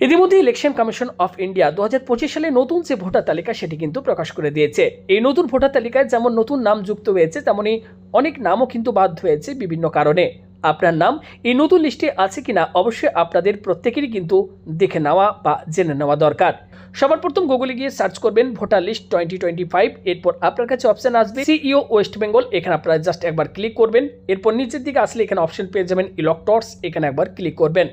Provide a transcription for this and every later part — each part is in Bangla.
ইতিমধ্যে ইলেকশন কমিশন অফ ইন্ডিয়া 2025 সালে নতুন যে ভোটার তালিকা সেটি কিন্তু প্রকাশ করে দিয়েছে। এই নতুন ভোটার তালিকায় যেমন নতুন নাম যুক্ত হয়েছে, তেমনি অনেক নামও কিন্তু বাদ হয়েছে বিভিন্ন কারণে। আপনার নাম এই নতুন লিস্টে আছে কিনা অবশ্যই আপনাদের প্রত্যেকেরই কিন্তু দেখে নেওয়া বা জেনে নেওয়া দরকার। সবার প্রথম গুগলে গিয়ে সার্চ করবেন ভোটার লিস্ট 2025। এরপর আপনার কাছে অপশন আসবে সিইও ওয়েস্ট বেঙ্গল, এখানে আপনারা জাস্ট একবার ক্লিক করবেন। এরপর নিচের দিকে আসলে এখানে অপশন পেয়ে যাবেন ইলেক্টরস, এখানে একবার ক্লিক করবেন।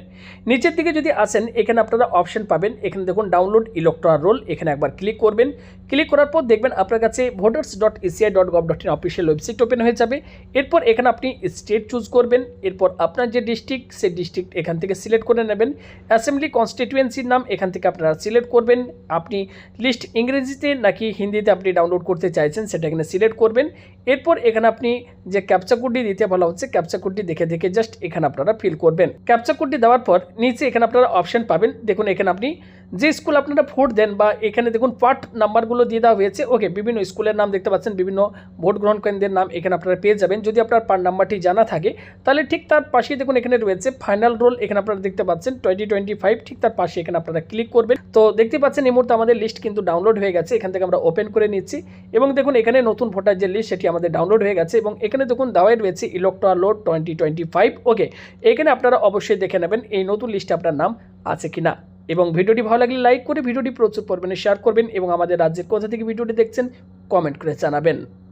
নিচের দিকে যদি আসেন এখানে আপনারা অপশন পাবেন, এখানে দেখুন ডাউনলোড ইলেক্টরাল রোল, এখানে একবার ক্লিক করবেন। ক্লিক করার পর দেখবেন আপনার কাছে voters.eci.gov.in অফিসিয়াল ওয়েবসাইট ওপেন হয়ে যাবে। এরপর এখানে আপনি স্টেট চুজ করবেন। এরপর আপনার যে ডিস্ট্রিক্ট সেই ডিস্ট্রিক্ট এখান থেকে সিলেক্ট করে নেবেন। অ্যাসেম্বলি কনস্টিটিউয়েন্সির নাম এখান থেকে আপনারা সিলেক্ট করবেন। আপনি লিস্ট ইংরেজিতে নাকি হিন্দিতে আপনি ডাউনলোড করতে চাইছেন সেটা এখানে সিলেক্ট করবেন। এরপর এখানে আপনি যে ক্যাপচা কোডটি দিতে বলা হচ্ছে, ক্যাপচা কোডটি দেখে দেখে জাস্ট এখানে আপনারা ফিল করবেন। ক্যাপচা কোডটি দেওয়ার পর নিচে এখানে আপনারা অপশন পাবেন। দেখুন এখানে আপনি যে স্কুল আপনারা ভোট দেন বা এখানে দেখুন পার্ট নাম্বারগুলো দিয়ে দেওয়া হয়েছে। ওকে, বিভিন্ন স্কুলের নাম দেখতে পাচ্ছেন, বিভিন্ন ভোট গ্রহণ কেন্দ্রের নাম এখানে আপনারা পেয়ে যাবেন। যদি আপনার পার্ট নাম্বারটি জানা থাকে তাহলে ঠিক তার পাশেই দেখুন এখানে রয়েছে ফাইনাল রোল, এখানে আপনারা দেখতে পাচ্ছেন 2025, ঠিক তার পাশে এখানে আপনারা ক্লিক করবেন। তো দেখতে পাচ্ছেন এই মুহূর্তে আমাদের লিস্ট কিন্তু ডাউনলোড হয়ে গেছে। এখান থেকে আমরা ওপেন করে নিচ্ছি এবং দেখুন এখানে নতুন ভোটার যে লিস্ট সেটি আমাদের ডাউনলোড হয়ে গেছে এবং এখানে দেখুন দেওয়াই রয়েছে ইলেক্টরাল রোল 2025। ওকে, এখানে আপনারা অবশ্যই দেখে নেবেন এই নতুন লিস্টে আপনার নাম আছে কিনা। এবং ভিডিওটি ভালো লাগলে লাইক করে ভিডিওটি প্রচুর পরিমাণে শেয়ার করবেন এবং আমাদের রাজ্যের কোথা থেকে ভিডিওটি দেখছেন কমেন্ট করে জানাবেন।